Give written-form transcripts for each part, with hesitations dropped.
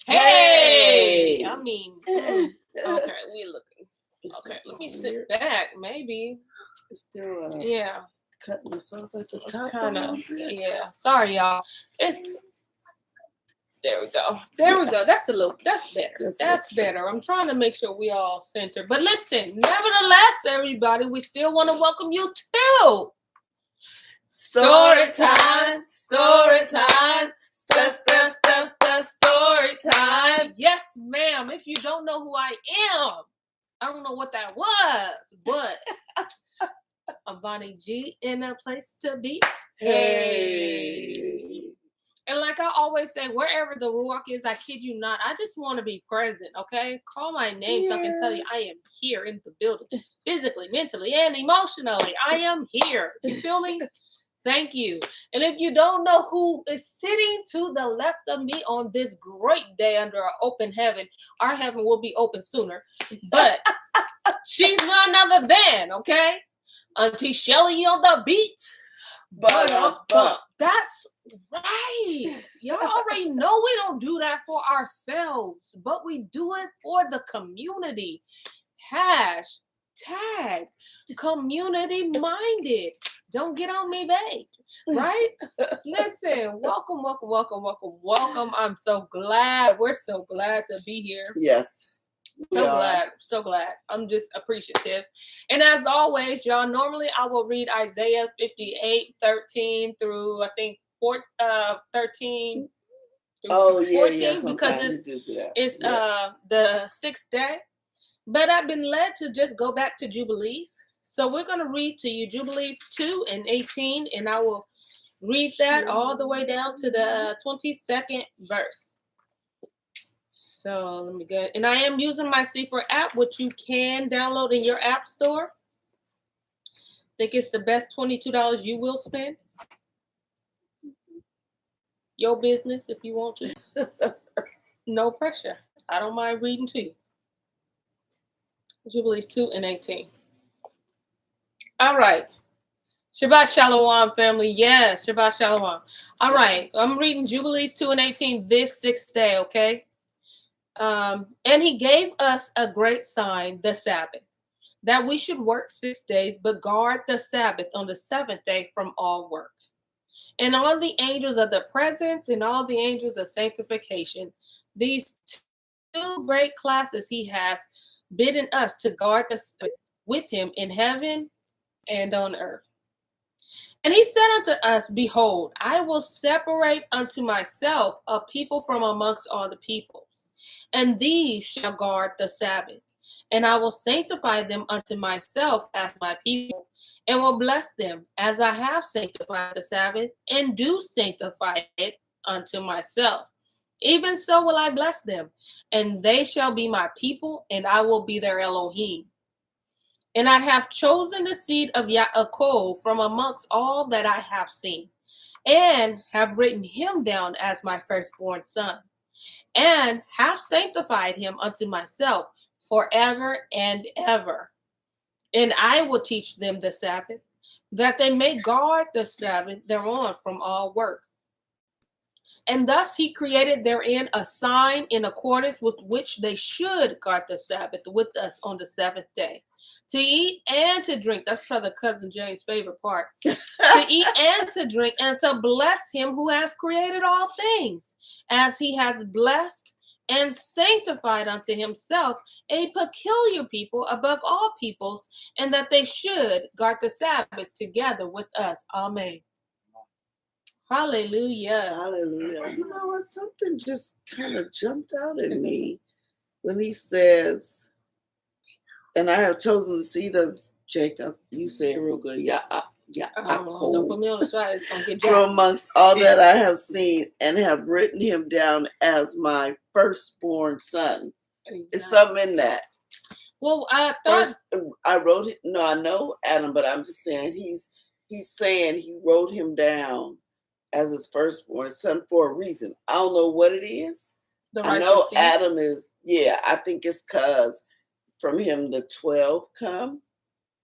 Hey! I mean, okay, we looking. Okay, let me sit back. Maybe. It's still yeah. Cutting us off at the top. Kind of. Yeah. Sorry, y'all. There we go. There we go. That's better. That's better. I'm trying to make sure we all center. But listen, nevertheless, everybody, we still want to welcome you to Story time. Story time. Story time. Yes, ma'am. If you don't know who I am, I don't know what that was, but Avani G in a place to be. Hey. And like I always say, wherever the Ruach is, I kid you not, I just want to be present, okay? Call my name so I can tell you I am here in the building. Physically, mentally, and emotionally. I am here. You feel me? Thank you. And if you don't know who is sitting to the left of me on this great day under an open heaven, our heaven will be open sooner. But she's none other than, okay? Auntie Shelly on the beat. That's right. Y'all already know we don't do that for ourselves, but we do it for the community. Hashtag community minded. Don't get on me, babe. Right? Listen, welcome. I'm so glad. We're so glad to be here. Yes. So glad. I'm just appreciative. And as always, y'all, normally I will read Isaiah 58:13 through I think 13 through 14 because it's the 6th day. But I've been led to just go back to Jubilees. So we're going to read to you Jubilees 2:18, and I will read that all the way down to the 22nd verse. So let me get, and I am using my C4 app, which you can download in your app store. I think it's the best $22 you will spend. Your business if you want to. No pressure. I don't mind reading to you. Jubilees 2:18. All right. Shabbat Shalom, family. Yes, Shabbat Shalom. All right. I'm reading Jubilees 2:18 this 6th day, okay? And he gave us a great sign, the Sabbath, that we should work 6 days, but guard the Sabbath on the 7th day from all work. And all the angels of the presence and all the angels of sanctification, these 2 great classes he has bidden us to guard the Sabbath with him in heaven and on earth. And he said unto us, behold, I will separate unto myself a people from amongst all the peoples, and these shall guard the Sabbath. And I will sanctify them unto myself as my people, and will bless them as I have sanctified the Sabbath, and do sanctify it unto myself. Even so will I bless them, and they shall be my people, and I will be their Elohim. And I have chosen the seed of Yaakov from amongst all that I have seen, and have written him down as my firstborn son, and have sanctified him unto myself forever and ever. And I will teach them the Sabbath, that they may guard the Sabbath thereon from all work. And thus he created therein a sign in accordance with which they should guard the Sabbath with us on the 7th day. To eat and to drink, that's Brother Cousin James' favorite part. To eat and to drink, and to bless him who has created all things, as he has blessed and sanctified unto himself a peculiar people above all peoples, and that they should guard the Sabbath together with us. Amen. Hallelujah. Hallelujah. You know what? Something just kind of jumped out at me when he says, and I have chosen the seed of Jacob. You say it real good. Don't put me on the spot. It's gonna get jacked. From amongst all that I have seen, and have written him down as my firstborn son. Exactly. It's something in that. Well, I thought I wrote it. No, I know Adam, but I'm just saying he's saying he wrote him down as his firstborn son for a reason. I don't know what it is. I know Adam is. Yeah, I think it's because from him the 12 come,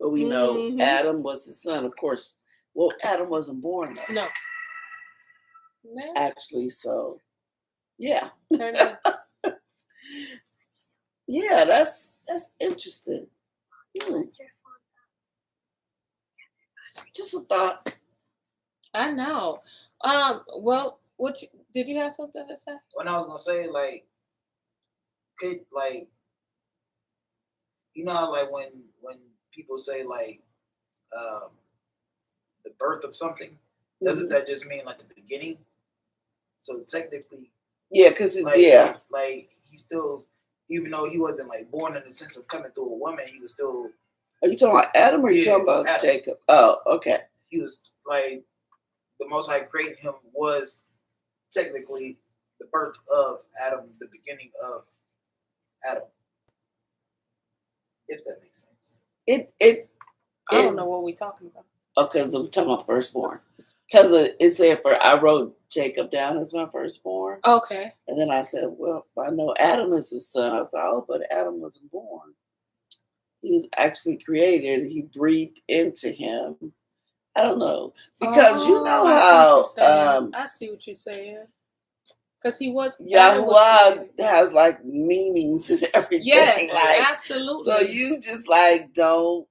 but we know Adam was his son, of course. Well, Adam wasn't born though. No. Actually, so yeah. Yeah, that's interesting. Just a thought. I know. Well, did you have something to say? When I was gonna say, like, you know how, like, when people say, like, the birth of something, doesn't that just mean like the beginning? So technically, yeah, because like he still, even though he wasn't like born in the sense of coming through a woman, he was still. Are you talking about Adam, or are you talking about Adam. Jacob? Oh, okay. He was like the Most High creating him was technically the birth of Adam, the beginning of Adam. If that makes sense. I don't know what we're talking about. Okay, so we're talking about firstborn. Because it said I wrote Jacob down as my firstborn. Okay. And then I said, well, if I know Adam is his son, I said, oh, but Adam wasn't born. He was actually created. He breathed into him. I don't know. Because you know how... I see what you're saying. Because he was... Yawlllll has like meanings and everything. Yes, like, absolutely. So you just like don't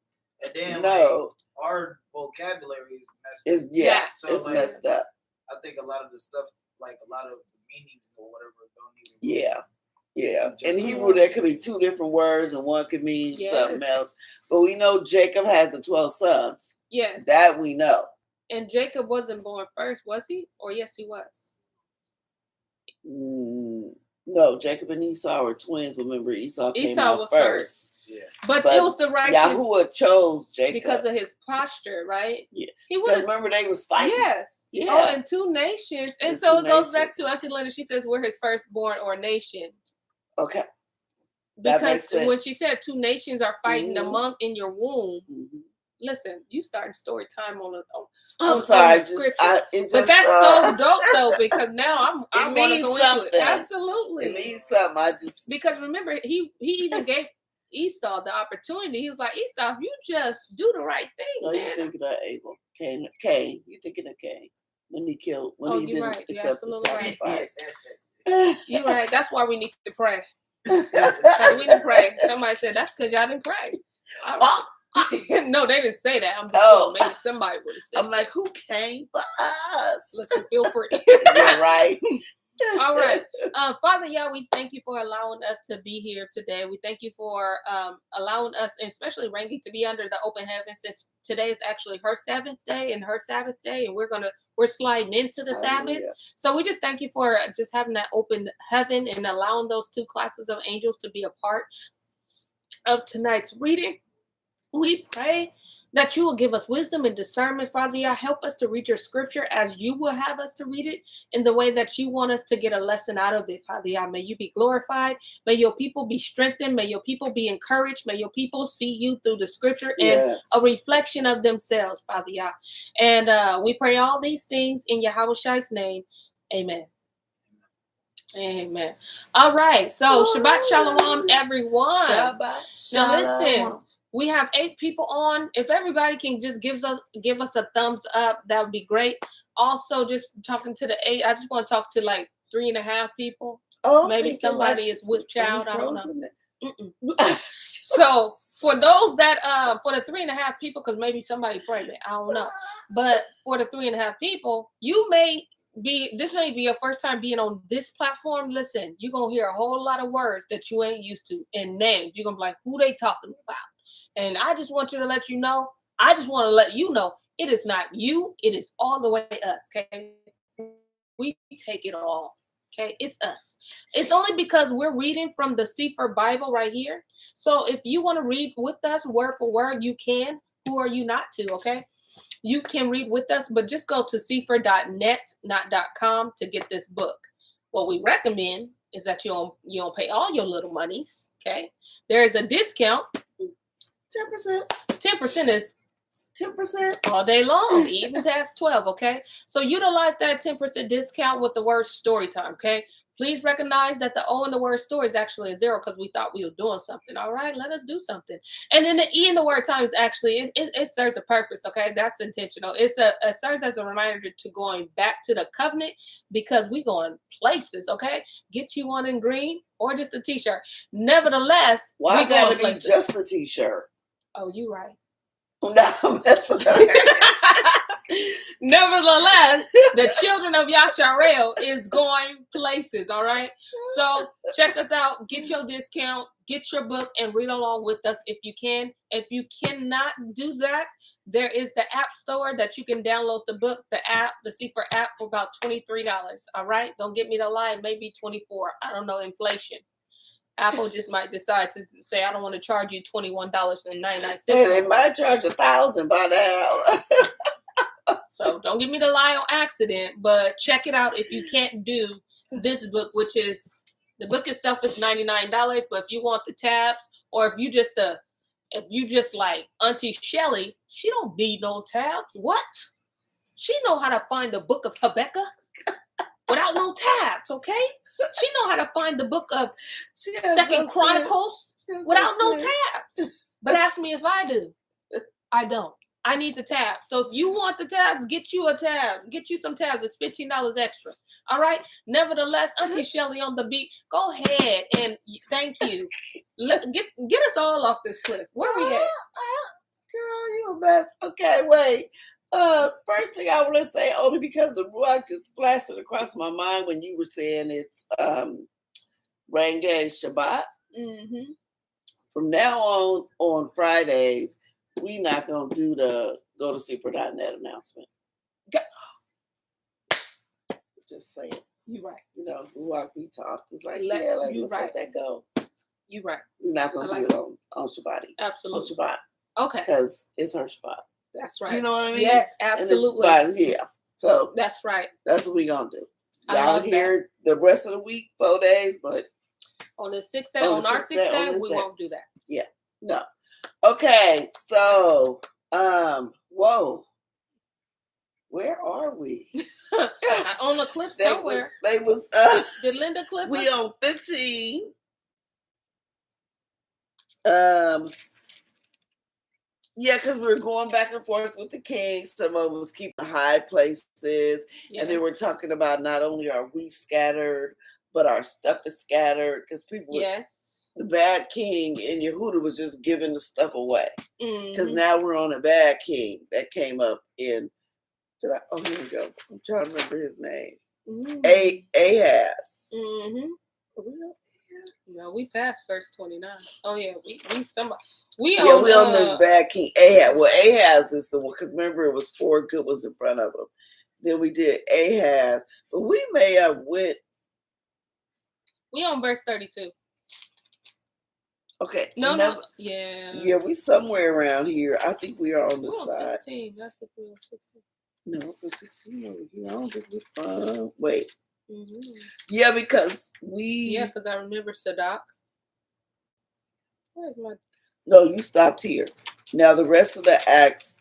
know. Like, our vocabulary is messed up. It's like, messed up. I think a lot of the stuff, like a lot of the meanings or whatever, don't Yeah. even. In Hebrew, there could be two different words, and one could mean something else. But we know Jacob had the 12 sons. Yes. That we know. And Jacob wasn't born first, was he? Or yes, he was. No, Jacob and Esau were twins. Remember, Esau came out was first. Yeah. But it was the righteous. Yahuwah chose Jacob because of his posture, right? Yeah. Because remember, they was fighting. Yes. Yeah. Oh, and two nations. And so it goes back to Auntie Linda. She says we're his firstborn or nation. Okay. Because when she said two nations are fighting among in your womb, listen, you started story time on I'm sorry, but that's so dope though, because now I want to go into it. Absolutely, it means something. Because remember he even gave Esau the opportunity. He was like, Esau, if you just do the right thing, no, man. You're thinking of Abel, Cain. You're thinking of Cain when he killed he didn't accept the sacrifice. Right. You're right. That's why we need to pray. We didn't pray. Somebody said that's because y'all didn't pray. No, they didn't say that. I'm just saying maybe somebody would have said. I'm like, who came for us? Listen, feel free. You're right. All right. Father, Yah, we thank you for allowing us to be here today. We thank you for allowing us, and especially Rangi, to be under the open heaven, since today is actually her Sabbath day and we're sliding into the Sabbath. So we just thank you for just having that open heaven and allowing those two classes of angels to be a part of tonight's reading. We pray that you will give us wisdom and discernment, Father Yah. Help us to read your scripture as you will have us to read it in the way that you want us to get a lesson out of it, Father Yah. May you be glorified. May your people be strengthened. May your people be encouraged. May your people see you through the scripture and a reflection of themselves, Father Yah. And we pray all these things in Yahweh name. Amen. Amen. All right. So Shabbat Shalom, everyone. Shabbat Shalom. Now listen. We have 8 people on. If everybody can just give us a thumbs up, that would be great. Also, just talking to the 8, I just want to talk to like 3.5 people. Maybe somebody is with child. I don't know. So for those that for the 3.5 people, because maybe somebody pregnant, I don't know. But for the 3.5 people, this may be your first time being on this platform. Listen, you're gonna hear a whole lot of words that you ain't used to and names. You're gonna be like, who they talking about? And I just want you to let you know, it is not you, it is all the way us, okay? We take it all, okay? It's us. It's only because we're reading from the Sefer Bible right here. So if you want to read with us word for word, you can. Who are you not to, okay? You can read with us, but just go to sefer.net, not .com, to get this book. What we recommend is that you don't pay all your little monies, okay? There is a discount. 10%. 10% is 10% all day long, even past 12. Okay, so utilize that 10% discount with the word story time. Okay, Please recognize that the O in the word store is actually a 0 because we thought we were doing something. All right, let us do something. And then the E in the word time is actually, it serves a purpose, okay? That's intentional. It serves as a reminder to going back to the covenant because we going places, okay? Get you one in green or just a t-shirt. Nevertheless, why we going gotta places. be just a t-shirt? Oh, you right. No, I'm messing with her. Nevertheless, the children of Yawlllll is going places, all right? So check us out. Get your discount. Get your book and read along with us if you can. If you cannot do that, there is the app store that you can download the book, the app, the C4 app for about $23, all right? Don't get me to lie, maybe 24. I don't know, inflation. Apple just might decide to say, I don't want to charge you $21.99. Hey, they might charge $1,000 by now. So don't give me the lie on accident, but check it out if you can't do this book, which is, the book itself is $99, but if you want the tabs, or if you just like Auntie Shelly, she don't need no tabs. What? She know how to find the book of Habakkuk without no tabs, okay? She know how to find the book of Second Chronicles without no tabs. But ask me if I do. I don't. I need the tabs. So if you want the tabs, get you a tab. Get you some tabs. It's $15 extra. All right? Nevertheless, Auntie Shelly on the beat, go ahead and thank you. Get us all off this cliff. Where we at? Girl, you a mess. Okay, wait. First thing I want to say, only because the Ruach just flashed it across my mind when you were saying it's Rangay Shabbat. Mm-hmm. From now on Fridays, we not gonna do the go to C4.net announcement. Just saying. You right. You know, Ruach we talk. It's like, let's right. let that go. You right. We're not gonna do it on Shabbat. Absolutely. On Shabbat. Okay. Because it's her Shabbat. That's right. Do you know what I mean? Yes, absolutely. Yeah. So that's right. That's what we're gonna do. I Y'all here the rest of the week, 4 days, but on the 6th day, on our 6th day, we won't do that. Yeah. No. Okay, so whoa. Where are we? On the cliff somewhere. Did Linda cliff we us? On 15. Yeah, because we were going back and forth with the kings. Some of us keep the high places. Yes. And then we're talking about not only are we scattered, but our stuff is scattered. Because people, yes, the bad king in Yehuda was just giving the stuff away. Because now we're on a bad king that came up in, oh, here we go. I'm trying to remember his name. Ahaz. No, we passed verse 29. Oh yeah, we on this bad king Ahaz. Well, Ahaz is the one, because remember it was 4 good ones in front of him. Then we did Ahaz, but we may have went. We on verse 32. Okay. No, yeah. Yeah, we somewhere around here. I think we are on this side. 16. I think we're on 16. No, for 16 over here. I don't think we're wait. Yeah, because because I remember Sadak. No, you stopped here. Now the rest of the acts,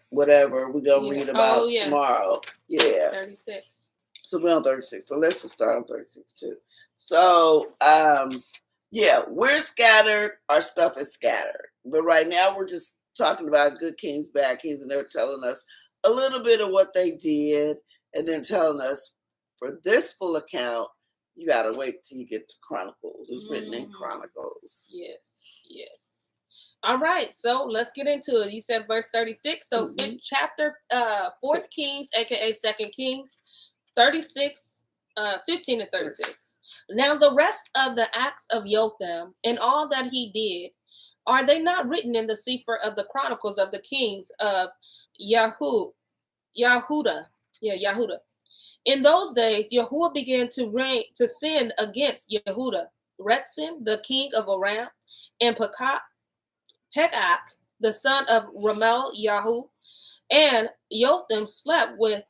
whatever we're gonna read about tomorrow. Yeah. 36. So we're on 36. So let's just start on 36 too. So yeah, we're scattered. Our stuff is scattered. But right now we're just talking about good kings, bad kings, and they're telling us a little bit of what they did, and then telling us for this full account, you gotta wait till you get to Chronicles. It's written in Chronicles. Yes. All right, so let's get into it. You said verse 36. So chapter 4th Kings, aka 2nd Kings, 36, 15 and 36. Now the rest of the acts of Yawlllll and all that he did, are they not written in the Sefer of the Chronicles of the Kings of Yahuda? Yahuda. In those days, Yahuwah began to sin against Yehuda. Retzin, the king of Aram, and Pekach, the son of Ramel Yahu, and Yawlllll slept with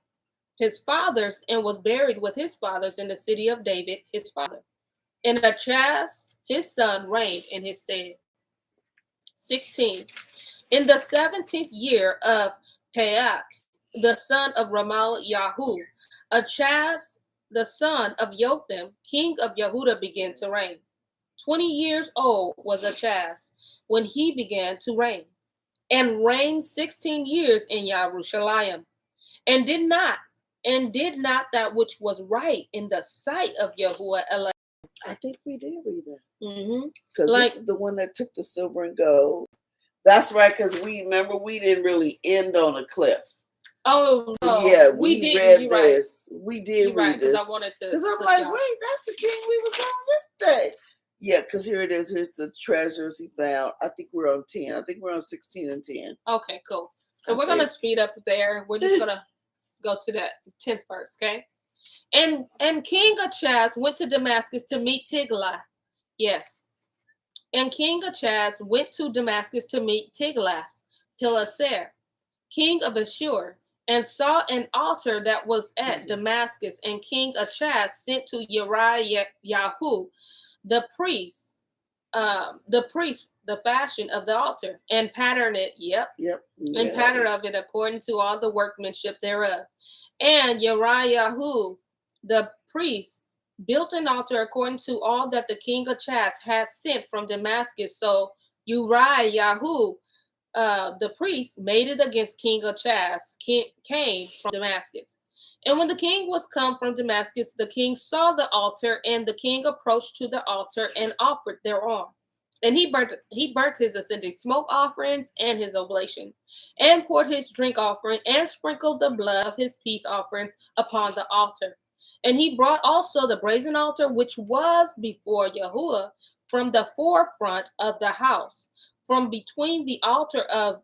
his fathers and was buried with his fathers in the city of David, his father. And Achaz, his son, reigned in his stead. 16. In the 17th year of Pekach, the son of Ramel Yahu, Achaz the son of Jotham, king of Yehuda, began to reign. 20 years old was Achaz when he began to reign, and reigned 16 years in Yawlll, and did not that which was right in the sight of Yahuwah. I think we did read that. Mm-hmm. Because this is the one that took the silver and gold. That's right, because we remember we didn't really end on a cliff. Oh, no. Yeah, we read Right. this. We did read this. I wanted to. Because I'm like, wait, that's the king we was on yesterday. Yeah, because here it is. Here's the treasures he found. I think we're on 10. I think we're on 16 and 10. Okay, cool. So we're going to speed up there. We're just going to go to that 10th verse, okay? And King Achaz went to Damascus to meet Tiglath. Yes. And King Achaz went to Damascus to meet Tiglath-Pileser, king of Ashur, and saw an altar that was at Damascus. And King Achaz sent to Uriah-Yahu, the priest, the fashion of the altar, and patterned it. And pattern of it according to all the workmanship thereof. And Uriah-Yahu, the priest, built an altar according to all that the king Achaz had sent from Damascus. So Uriah-Yahu, the priest, made it against King Achaz, came from Damascus. And when the king was come from Damascus, the king saw the altar, and the king approached to the altar and offered thereon. And he burnt his ascending smoke offerings and his oblation, and poured his drink offering, and sprinkled the blood of his peace offerings upon the altar. And he brought also the brazen altar which was before Yahuwah from the forefront of the house, from between the altar and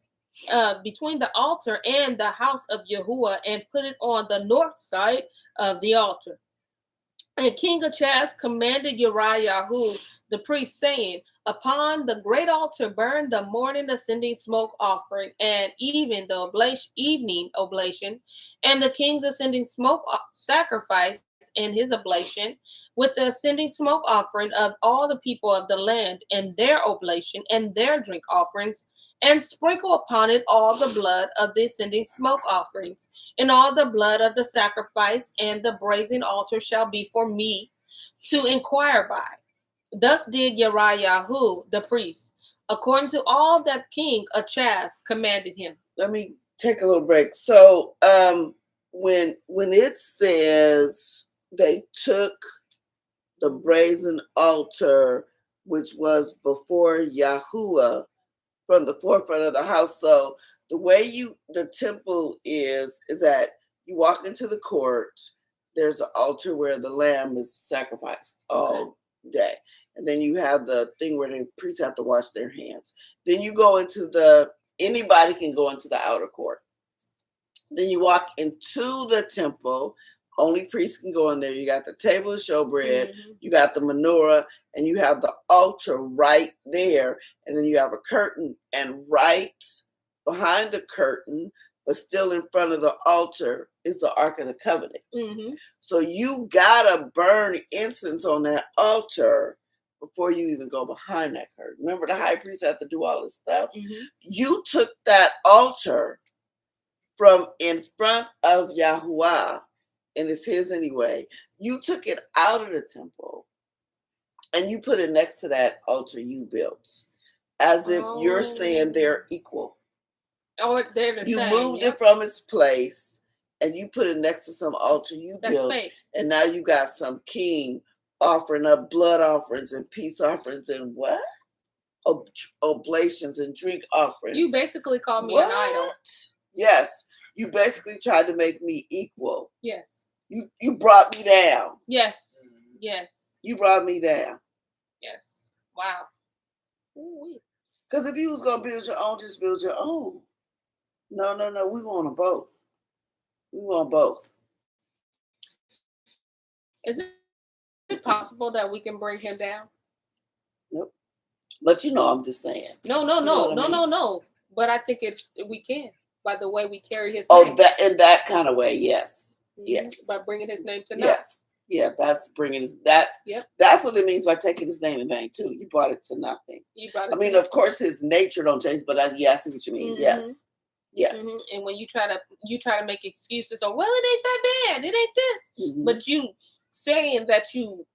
the house of Yahuwah, and put it on the north side of the altar. And King Achaz commanded Uriah-Yahu, the priest, saying, upon the great altar burn the morning ascending smoke offering, and even the evening oblation, and the king's ascending smoke sacrifice and his oblation, with the ascending smoke offering of all the people of the land, and their oblation and their drink offerings, and sprinkle upon it all the blood of the ascending smoke offerings, and all the blood of the sacrifice, and the brazen altar shall be for me to inquire by. Thus did Uriah-Yahu, the priest, according to all that King Achaz commanded him. Let me take a little break. So when it says they took the brazen altar, which was before Yahuwah, from the forefront of the house. So the way the temple is that you walk into the court, there's an altar where the lamb is sacrificed all day. And then you have the thing where the priests have to wash their hands. Then you go into anybody can go into the outer court. Then you walk into the temple. Only priests can go in there. You got the table of showbread, you got the menorah, and you have the altar right there. And then you have a curtain, and right behind the curtain, but still in front of the altar, is the Ark of the Covenant. So you gotta burn incense on that altar before you even go behind that curtain. Remember, the high priest had to do all this stuff. You took that altar from in front of Yahuwah, and it's his anyway. You took it out of the temple and you put it next to that altar you built, as if you're saying they're equal. They're the same. You moved it from its place and you put it next to some altar you built. Fake. And now you got some king offering up blood offerings and peace offerings and what? Oblations and drink offerings. You basically called me an idol. Yes. You basically tried to make me equal. Yes. You brought me down. Yes. Yes. You brought me down. Yes. Wow. Because if you was going to build your own, just build your own. No. We want them both. We want both. Is it possible that we can bring him down? Nope. But I'm just saying. No. But I think we can. By the way we carry his name. In that kind of way, yes. Yes. By bringing his name to naught. Yes. Yeah, that's that's what it means by taking his name in vain too. You brought it to nothing. Of course his nature don't change, but I see what you mean. Yes. Yes. And when you try to make excuses, or well, it ain't that bad, it ain't this, but you saying that you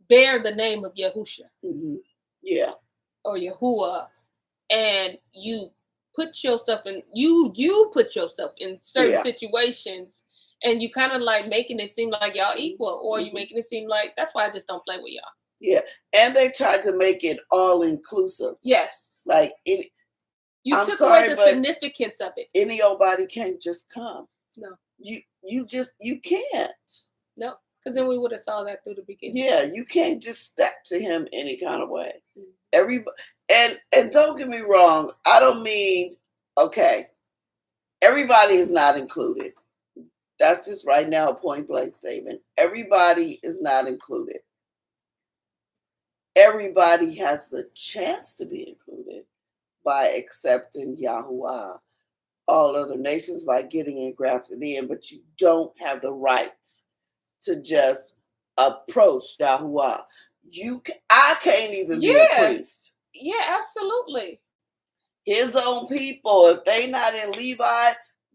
bear the name of Yahusha, yeah, or Yahuwah, and you put yourself in you put yourself in certain situations, and you kind of like making it seem like y'all equal, or you making it seem like that's why I just don't play with y'all. Yeah, and they tried to make it all inclusive. Yes, like you took away the significance of it. Any old body can't just come. No, you can't. No, because then we would have saw that through the beginning. Yeah, you can't just step to him any kind of way. Everybody, and don't get me wrong, I don't mean, okay, everybody is not included. That's just right now a point blank statement. Everybody is not included. Everybody has the chance to be included by accepting Yahuwah. All other nations by getting engrafted in, but you don't have the right to just approach Yahuwah. I can't even be a priest. Yeah, absolutely. His own people, if they not in Levi,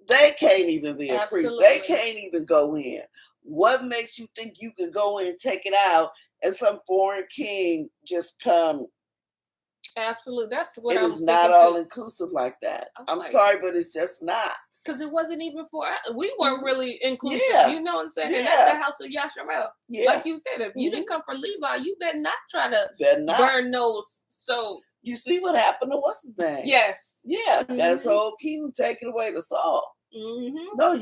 they can't even be a priest. They can't even go in. What makes you think you could go in and take it out, and some foreign king just come? Absolutely, that's what it is not all inclusive like that. I'm sorry, but it's just not. Because it wasn't even for we weren't really inclusive. You know what I'm saying? Yeah. And that's the house of Yawlllll. Yeah. Like you said, if you didn't come from Levi, you better not try to burn those. So you see what happened to what's his name? Yes. Yeah, that's whole kingdom taking away the Saul. No,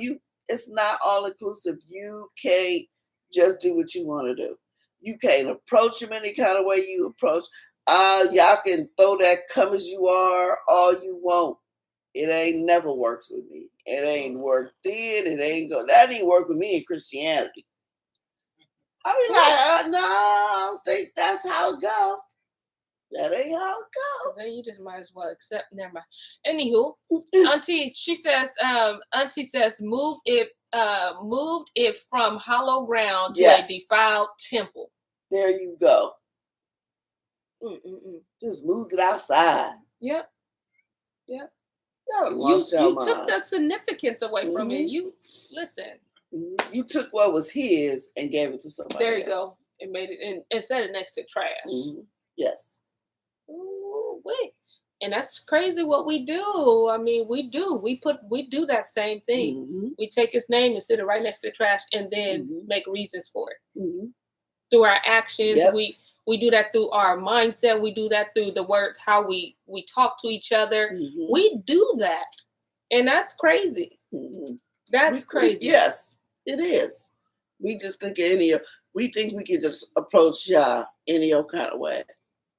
it's not all inclusive. You can't just do what you want to do. You can't approach him any kind of way you approach. Y'all can throw that come as you are all you want. It ain't never works with me. It ain't worked then. It ain't go. That ain't work with me in Christianity. I mean, like, no, I don't think that's how it go. That ain't how it goes. Then you just might as well accept. Never mind. Anywho, Auntie, she says, Auntie says, moved it from hollow ground to a defiled temple. There you go. Just moved it outside. Yep. Yep. You took the significance away from it. You listen. You took what was his and gave it to somebody. There you go. And made it and set it next to trash. Yes. Ooh, wait. And that's crazy what we do. I mean, we do. We do that same thing. We take his name and sit it right next to trash, and then make reasons for it. Through our actions, we do that through our mindset. We do that through the words, how we talk to each other. We do that. And that's crazy. That's crazy. Yes, it is. We just think we think we can just approach Yah any old kind of way.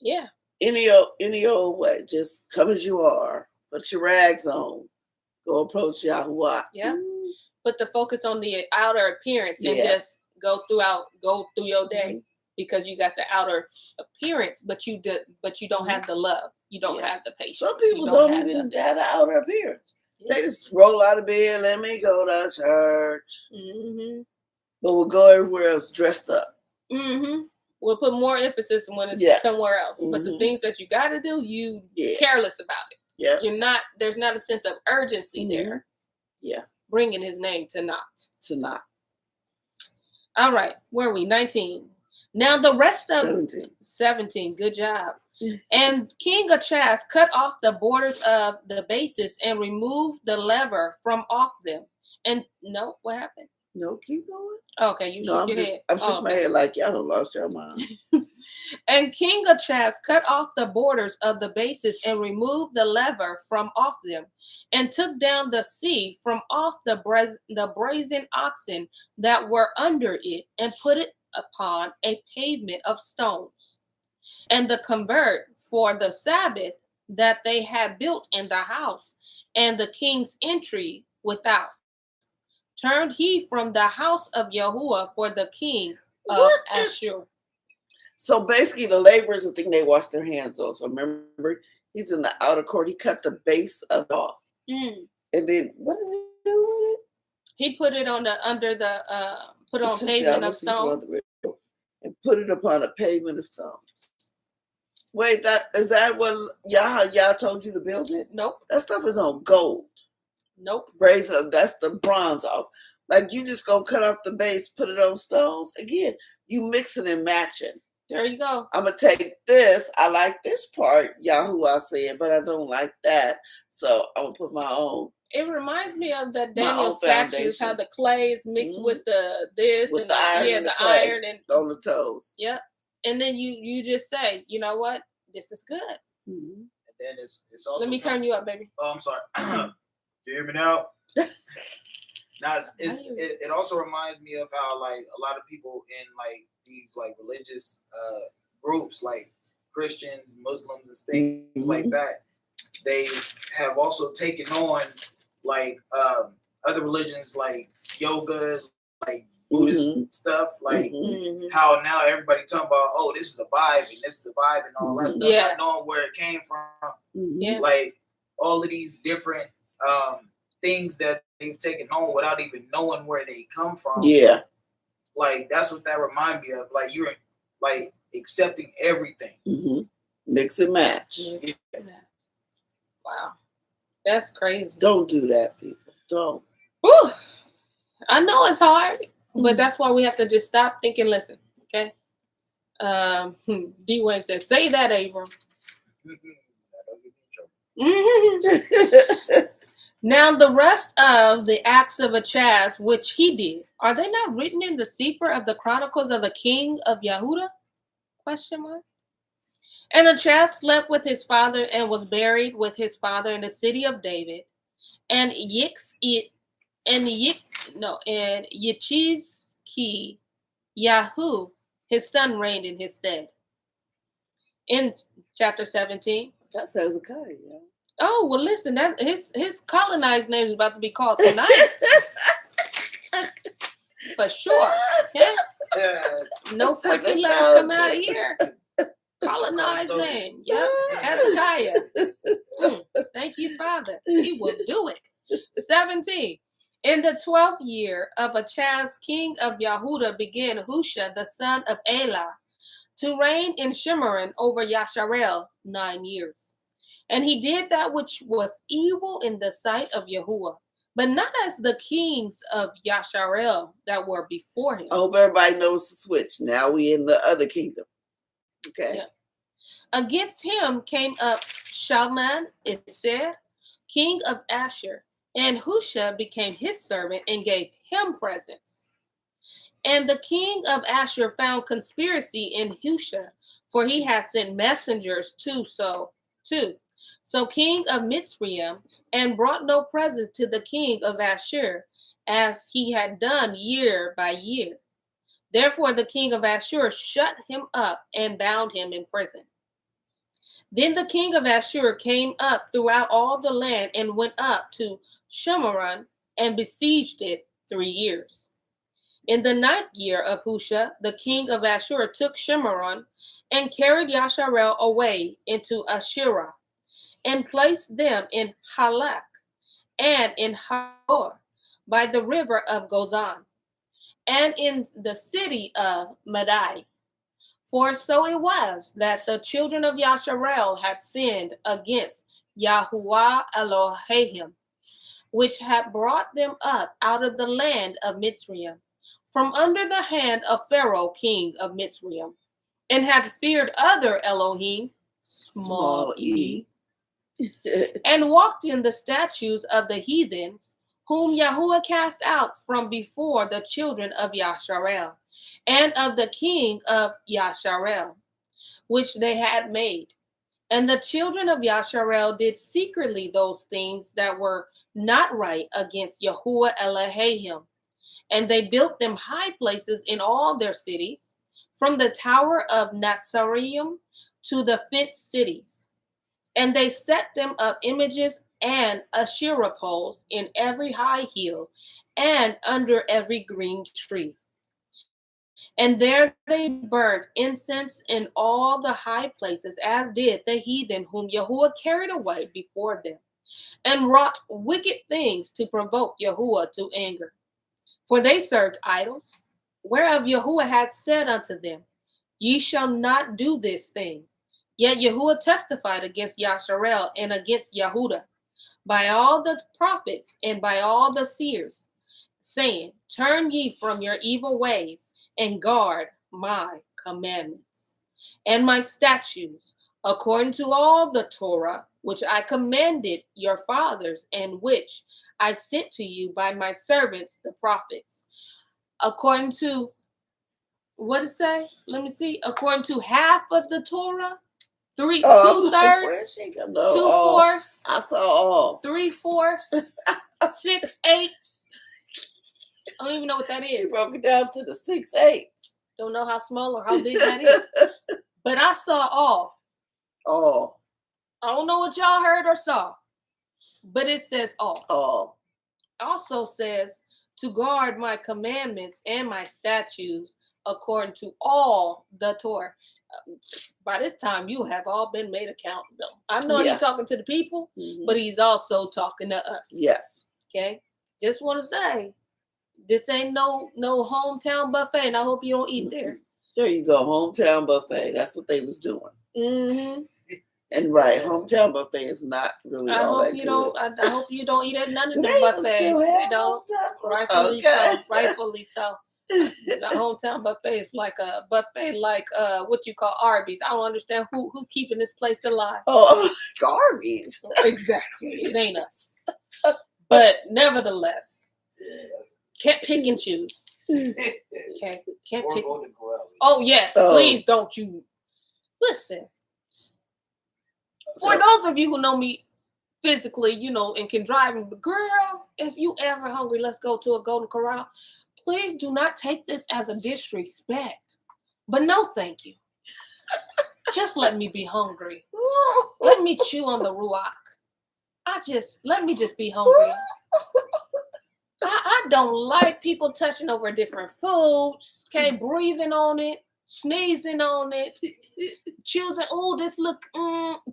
Yeah. Any old way. Just come as you are. Put your rags on. Go approach Yahuwah. Yeah. Put the focus on the outer appearance and just go through your day. Because you got the outer appearance, but you don't have the love. You don't have the patience. Some people don't even have the outer appearance. They just roll out of bed, let me go to church. But we'll go everywhere else dressed up. We'll put more emphasis when it's somewhere else. But the things that you got to do, you careless about it. Yeah. There's not a sense of urgency there. Yeah. Bringing his name to naught. All right. Where are we? 19. Now the rest of 17, good job. And King Achaz cut off the borders of the bases and removed the lever from off them. And no, what happened? No, keep going. Okay, you shook your head. I'm shaking my head like y'all done lost your mind. And King Achaz cut off the borders of the bases and removed the lever from off them, and took down the sea from off the brazen oxen that were under it, and put it upon a pavement of stones. And the convert for the Sabbath that they had built in the house, and the king's entry without, turned he from the house of Yahuwah for the king of Ashur. So basically the laborers, I think they wash their hands off. So remember, he's in the outer court. He cut the base of it off. And then what did he do with it? He put it on put on pavement of stone. And put it upon a pavement of stones. Wait, is that what Yah told you to build it? Nope. That stuff is on gold. Nope. Brazen, that's the bronze off. Like you just gonna cut off the base, put it on stones. Again, you mixing and matching. There you go. I'm gonna take this. I like this part, Yahoo. I said, but I don't like that. So I'm gonna put my own. It reminds me of the Daniel statues, how the clay is mixed with the with the iron, the iron and on the toes. Yep. And then you just say, you know what, this is good. And then it's also. Let me turn you up, baby. Oh, I'm sorry. Do you hear me now? Now it also reminds me of how like a lot of people in like these like religious groups like Christians, Muslims, and things like that, they have also taken on like other religions like yoga, like Buddhist stuff, like how now everybody talking about, oh, this is a vibe and this is a vibe and all that stuff, not knowing where it came from, like all of these different things that they've taken on without even knowing where they come from. Yeah, like that's what that remind me of. Like you're like accepting everything, mix and match. Wow, that's crazy. Don't do that, people. Don't. Whew. I know it's hard, but that's why we have to just stop, think, and listen. Okay. D. Wayne said, "Say that, Abram." Now the rest of the acts of Achaz which he did, are they not written in the Sefer of the Chronicles of the King of Yehuda? Question mark. And Achaz slept with his father and was buried with his father in the city of David. And Yichizki Yahu, his son, reigned in his stead. In chapter 17. That's Hezekiah, yeah. Oh, well, listen, that his colonized name is about to be called tonight. For sure. Yeah? No 14 letters come out of here. Colonized name. Yep. Hezekiah. Thank you, Father. He will do it. 17. In the 12th year of Achaz, king of Yehuda, began Husha, the son of Elah, to reign in Shimron over Yasharel 9 years. And he did that which was evil in the sight of Yahuwah, but not as the kings of Yasharel that were before him. I hope everybody knows the switch. Now we in the other kingdom. Okay. Yeah. Against him came up Shalman Iser, king of Asher, and Husha became his servant and gave him presents. And the king of Asher found conspiracy in Husha, for he had sent messengers too. So king of Mitzrayim, and brought no present to the king of Ashur, as he had done year by year. Therefore the king of Ashur shut him up and bound him in prison. Then the king of Ashur came up throughout all the land and went up to Shimron and besieged it 3 years. In the 9th year of Husha, the king of Ashur took Shimron and carried Yasharel away into Ashurah, and placed them in Halak and in Hor by the river of Gozan, and in the city of Madai. For so it was that the children of Yasharel had sinned against Yahuwah Elohim, which had brought them up out of the land of Mitzrayim, from under the hand of Pharaoh, king of Mitzrayim, and had feared other Elohim, small e, and walked in the statutes of the heathens, whom Yahuwah cast out from before the children of Yasharel, and of the king of Yasharel, which they had made. And the children of Yasharel did secretly those things that were not right against Yahuwah Elohim. And they built them high places in all their cities, from the tower of Nazarium to the fenced cities. And they set them up images and Asherah poles in every high hill and under every green tree. And there they burnt incense in all the high places, as did the heathen whom Yahuwah carried away before them, and wrought wicked things to provoke Yahuwah to anger. For they served idols, whereof Yahuwah had said unto them, Ye shall not do this thing. Yet Yahuwah testified against Yasharel and against Yehuda, by all the prophets and by all the seers, saying, turn ye from your evil ways and guard my commandments and my statutes, according to all the Torah, which I commanded your fathers, and which I sent to you by my servants, the prophets, according to, what it say? Let me see. According to half of the Torah, 2/3, Where's she go? No, 2/4, I saw all. 3/4, 6/8. I don't even know what that is. She broke it down to the 6/8. Don't know how small or how big that is. But I saw all. All. I don't know what y'all heard or saw, but it says all. All. Also says to guard my commandments and my statutes according to all the Torah. By this time, you have all been made accountable. I know he's talking to the people, but he's also talking to us. Yes. Okay. Just want to say, this ain't no hometown buffet, and I hope you don't eat there. There you go, hometown buffet. That's what they was doing. Mm-hmm. And right, hometown buffet is not really all that good. I hope you don't eat at none of the buffets. They don't. Rightfully so. Rightfully so. The hometown buffet is like a buffet, like what you call Arby's. I don't understand who keeping this place alive. Oh, Arby's. Exactly. It ain't us. But nevertheless, can't pick and choose. Okay, can't pick. Oh yes, please don't you listen. For those of you who know me physically, and can drive me, but girl, if you ever hungry, let's go to a Golden Corral. Please do not take this as a disrespect. But no, thank you. Just let me be hungry. Let me chew on the ruach. Let me just be hungry. I don't like people touching over different foods, okay, breathing on it, sneezing on it, choosing, this look,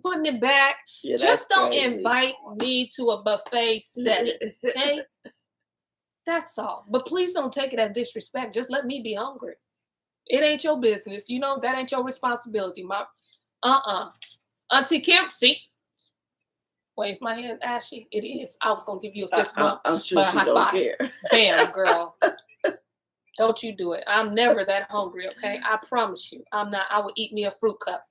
putting it back. Yeah, just don't crazy. Invite me to a buffet setting, okay? That's all. But please don't take it as disrespect. Just let me be hungry. It ain't your business. That ain't your responsibility. Auntie Kim, see? Wait, is my hand ashy? It is. I was going to give you a fist bump. I'm sure she don't care. Bam, girl. Don't you do it. I'm never that hungry, okay? I promise you. I'm not. I will eat me a fruit cup.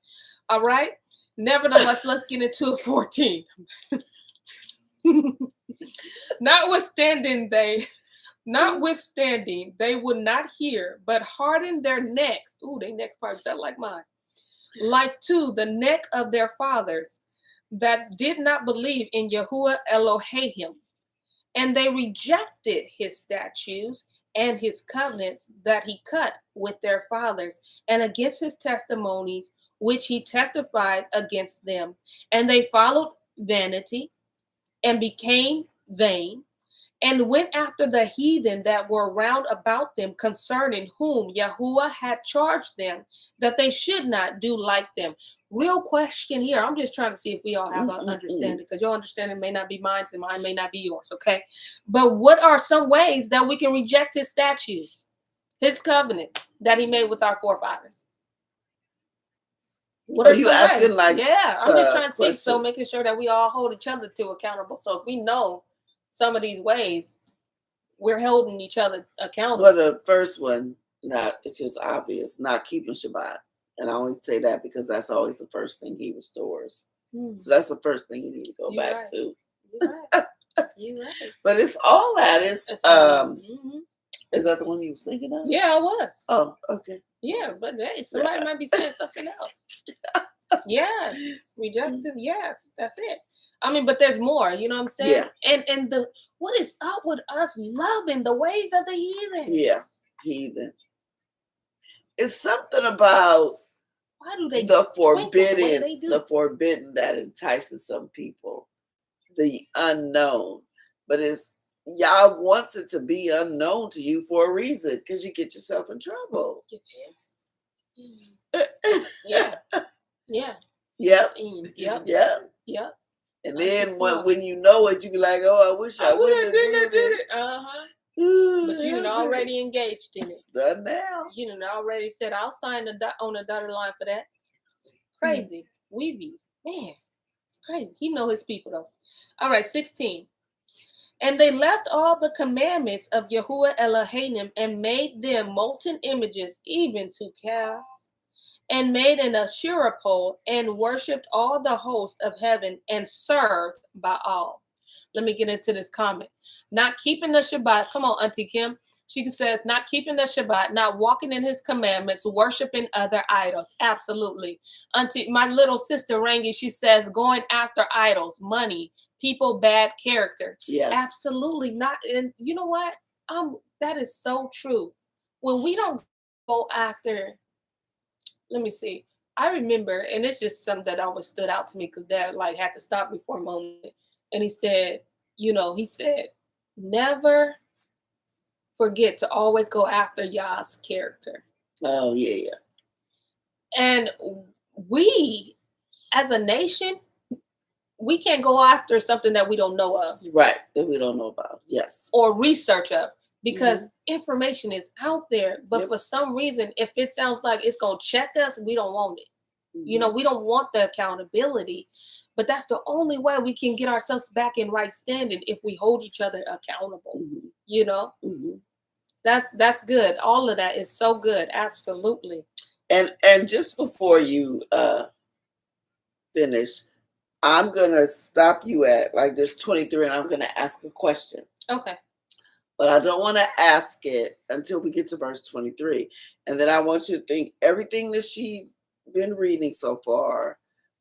All right? Nevertheless, let's get into 14. Notwithstanding, they would not hear, but hardened their necks. Ooh, their necks probably felt like mine. Like to the neck of their fathers that did not believe in Yahuwah Elohim. And they rejected his statutes and his covenants that he cut with their fathers, and against his testimonies, which he testified against them. And they followed vanity and became vain, and went after the heathen that were round about them, concerning whom Yahuwah had charged them that they should not do like them. Real question here. I'm just trying to see if we all have an understanding, because your understanding may not be mine, and mine may not be yours, okay? But what are some ways that we can reject his statutes, his covenants that he made with our forefathers? What are you asking? Ways? I'm just trying to see, so making sure that we all hold each other to accountable. So if we know some of these ways, we're holding each other accountable. Well, the first one, it's just obvious, not keeping Shabbat. And I only say that because that's always the first thing he restores. So that's the first thing you need to go back to. You're right. You're right. But it's all that. Is that the one you was thinking of? Yeah, I was. Oh, okay. Yeah, but hey, somebody might be saying something else. Yes, rejected. Yes, that's it. I mean, but there's more. You know what I'm saying? Yeah. And what is up with us loving the ways of the heathen? Yeah, heathen. It's something about why do they the forbidden that entices some people, the unknown. But it's Yah wants it to be unknown to you for a reason, because you get yourself in trouble. Yeah. Yeah. Yep. Yep. Yep. Yep. And then when you know it, you be like, oh, I wish I wouldn't have did it. But you done already engaged in it. It's done now. You done already said, I'll sign on the dotted line for that. Crazy. We be, man. It's crazy. He know his people though. All right, 16. And they left all the commandments of Yahuwah Elohim and made them molten images, even to calves, and made an Asherah pole and worshipped all the host of heaven and served Baal. Let me get into this comment. Not keeping the Shabbat. Come on, Auntie Kim. She says, not keeping the Shabbat, not walking in his commandments, worshiping other idols. Absolutely. Auntie, my little sister Rangi, she says, going after idols, money, people, bad character. Yes. Absolutely not. And you know what? That is so true. When we don't go after, let me see. I remember, and it's just something that always stood out to me because Dad like had to stop me for a moment. And he said, he said, never forget to always go after Yah's character. Oh, yeah. And we, as a nation, we can't go after something that we don't know of. Right, that we don't know about, yes. Or research of, because information is out there. But for some reason, if it sounds like it's going to check us, we don't want it. We don't want the accountability. But that's the only way we can get ourselves back in right standing if we hold each other accountable. That's good. All of that is so good. Absolutely. And just before you finish, I'm gonna stop you at like this 23, and I'm gonna ask a question. Okay. But I don't want to ask it until we get to verse 23, and then I want you to think everything that she's been reading so far.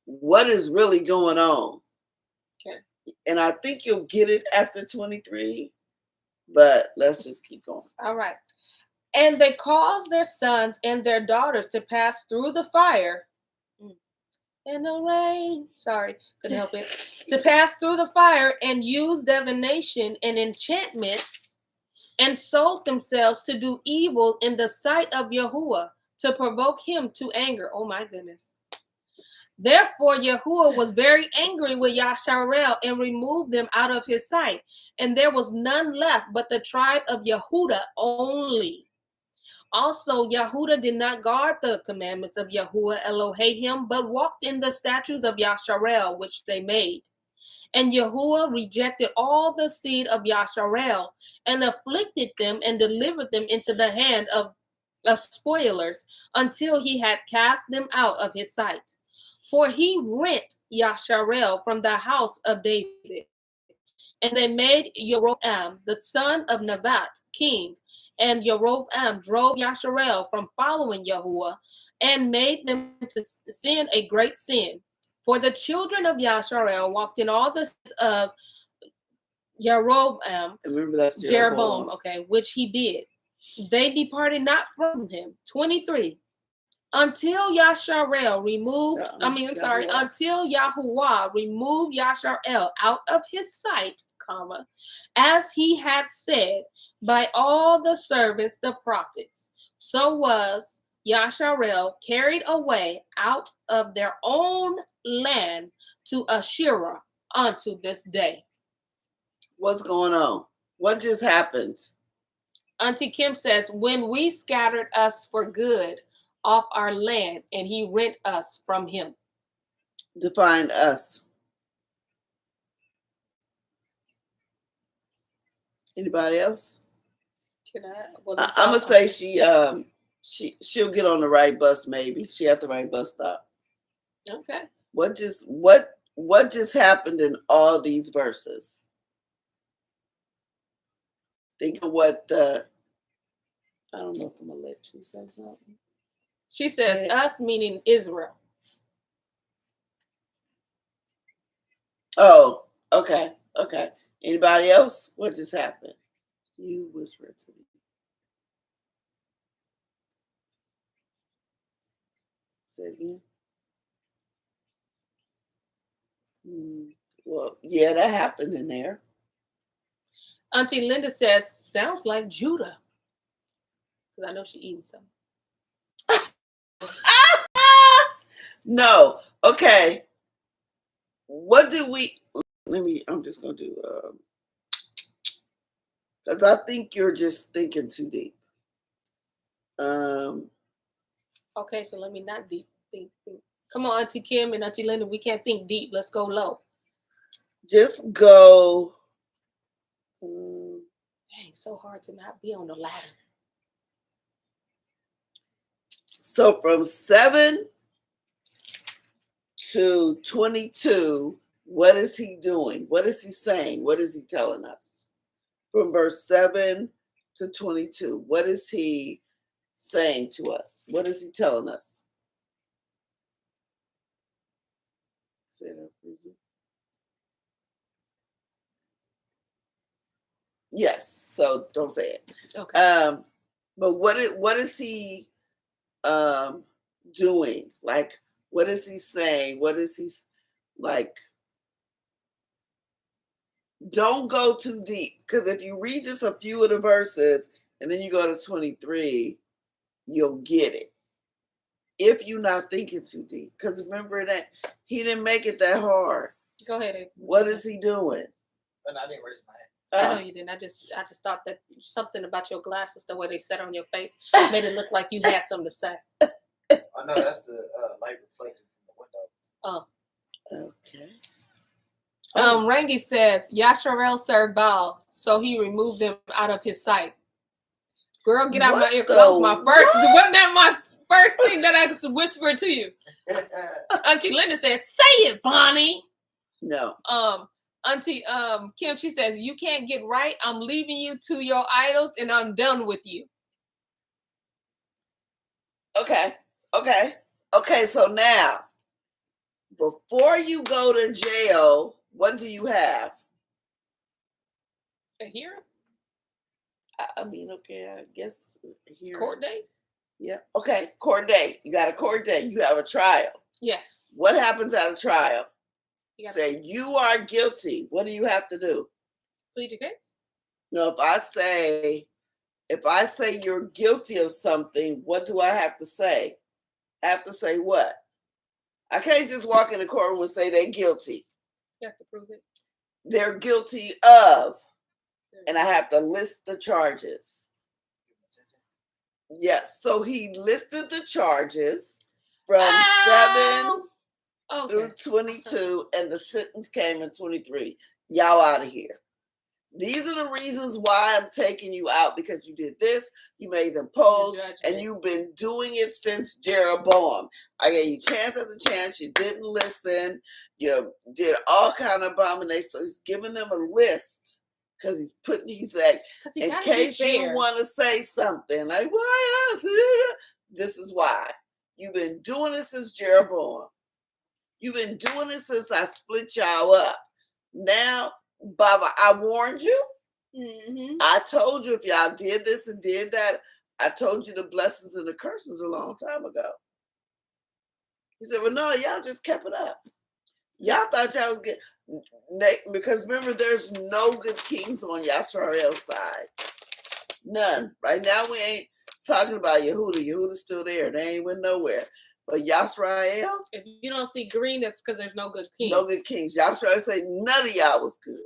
What is really going on? Okay. And I think you'll get it after 23, but let's just keep going. All right. And they caused their sons and their daughters to pass through the fire and the rain. Sorry, couldn't help it. To pass through the fire and use divination and enchantments and sold themselves to do evil in the sight of Yahuwah to provoke him to anger. Oh my goodness. Therefore, Yahuwah was very angry with Yawlllll and removed them out of his sight. And there was none left but the tribe of Yehudah only. Also, Yehudah did not guard the commandments of Yahuwah Elohim, but walked in the statutes of Yawlll, which they made. And Yahuwah rejected all the seed of Yawlll and afflicted them and delivered them into the hand of spoilers until he had cast them out of his sight. For he rent Yawlll from the house of David. And they made Yawlll, the son of Nebat, king. And Yawlll drove Yawlll from following Yahuwah and made them to sin a great sin. For the children of Yawlll walked in all the sins of Yawlll, remember that's Jeroboam, okay, which he did. They departed not from him. 23. Until Yawlll removed, until Yahuwah removed Yawlll out of his sight, as he had said by all the servants, the prophets. So was Yawlll carried away out of their own land to Asherah unto this day. What's going on? What just happened? Auntie Kim says, when we scattered us for good off our land, and he rent us from him. Define us. Anybody else? Can I? I'm gonna say she'll get on the right bus. Maybe she at the right bus stop. Okay. What just happened in all these verses? Think of what I don't know if I'm gonna let you say something. She says us, meaning Israel. Oh, okay. Anybody else? What just happened? You whispered to me. Say it again. Well, yeah, that happened in there. Auntie Linda says, sounds like Judah. Because I know she's eating something. No. Okay. What did we... I'm just going to do... because I think you're just thinking too deep. Okay, so let me not deep think. Come on, Auntie Kim and Auntie Linda. We can't think deep. Let's go low. Just go. Dang, so hard to not be on the ladder. So from 7 to 22, what is he doing? What is he saying? What is he telling us? From verse 7 to 22, what is he saying to us? What is he telling us? Say that, please. Yes, so don't say it. Okay. But what is he doing? Like, what is he saying? What is he like? Don't go too deep, because if you read just a few of the verses and then you go to 23, you'll get it. If you're not thinking too deep, because remember that he didn't make it that hard. Go ahead, April. What is he doing? And I didn't raise my hand. I know you didn't. I just thought that something about your glasses, the way they set on your face, made it look like you had something to say. Oh no, that's the light reflecting from the window. Okay. Rangi says Yawlllll served Baal, so he removed them out of his sight. Girl, get out of my ear. That was my first. Wasn't that my first thing that I whispered to you? Auntie Linda said, "Say it, Bonnie." No. Auntie Kim, she says, "You can't get right. I'm leaving you to your idols, and I'm done with you." Okay. So now, before you go to jail, what do you have? A hearing? I mean, okay, I guess here. Court date? Yeah. Okay. Court date. You got a court date. You have a trial. Yes. What happens at a trial? Say you are guilty. What do you have to do? Plead your case? No, if I say you're guilty of something, what do I have to say? I have to say what? I can't just walk in the courtroom and say they're guilty. You have to prove it. They're guilty of. And I have to list the charges. Yes. So he listed the charges from 7 through 22, and the sentence came in 23. Y'all out of here. These are the reasons why I'm taking you out, because you did this, you made them pose, and you've been doing it since Jeroboam. I gave you chance after chance, you didn't listen, you did all kind of abominations. So he's giving them a list, because he's like, in case you want to say something, like, why us? This is why. You've been doing it since Jeroboam. You've been doing it since I split y'all up. Now, Baba, I warned you. Mm-hmm. I told you if y'all did this and did that, I told you the blessings and the curses a long time ago. He said, well, no, y'all just kept it up. Y'all thought y'all was good. Because remember, there's no good kings on Yawlll's side. None. Right now, we ain't talking about Yehuda. Yehuda's still there. They ain't went nowhere. But Yawll, if you don't see green, that's because there's no good kings. No good kings. Yawll say none of y'all was good.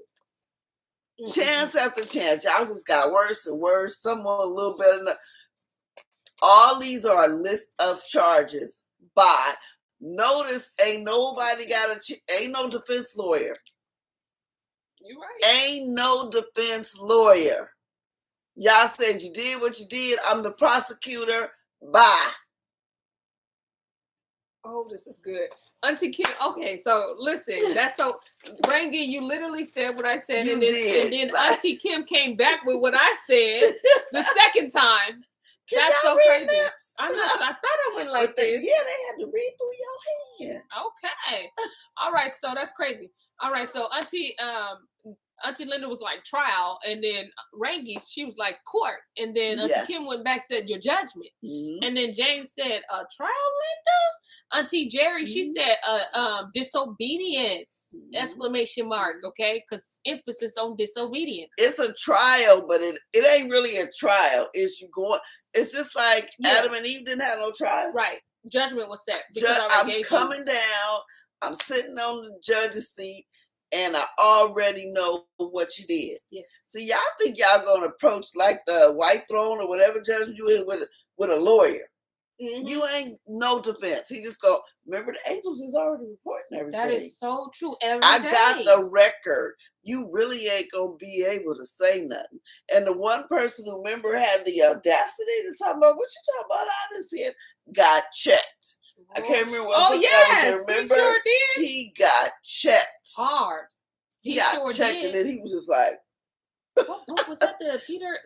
Mm-hmm. Chance after chance, y'all just got worse and worse. Someone a little better. All these are a list of charges by. Notice, ain't nobody ain't no defense lawyer. You right. Ain't no defense lawyer. Y'all said you did what you did. I'm the prosecutor. Bye. Oh, this is good. Auntie Kim, okay, so listen, that's so, Rangi, you literally said what I said, and then Auntie Kim came back with what I said the second time. That's so crazy. Lips? I thought I went like this. Yeah, they had to read through your hand. Okay. All right, so that's crazy. All right, so Auntie Linda was like trial, and then Rangi, she was like court, and then Auntie Kim went back, said your judgment, and then James said trial, Linda. Auntie Jerry, she said disobedience, exclamation mark, okay, because emphasis on disobedience. It's a trial, but it ain't really a trial. It's just like Adam and Eve didn't have no trial. Right. Judgment was set. I'm coming down. I'm sitting on the judge's seat, and I already know what you did. Yes. So y'all think y'all gonna approach like the white throne or whatever judgment you in with a lawyer. You ain't no defense. He just go, remember the angels is already reporting everything. That is so true. Every I day. got the record. You really ain't gonna be able to say nothing. And the one person who remember had the audacity to talk about what you talking about, I just said got checked. I can't remember what book that was. Remember? He sure did. He got checked. Hard. He got sure checked, did. and then he was just like, what was that? The Peter?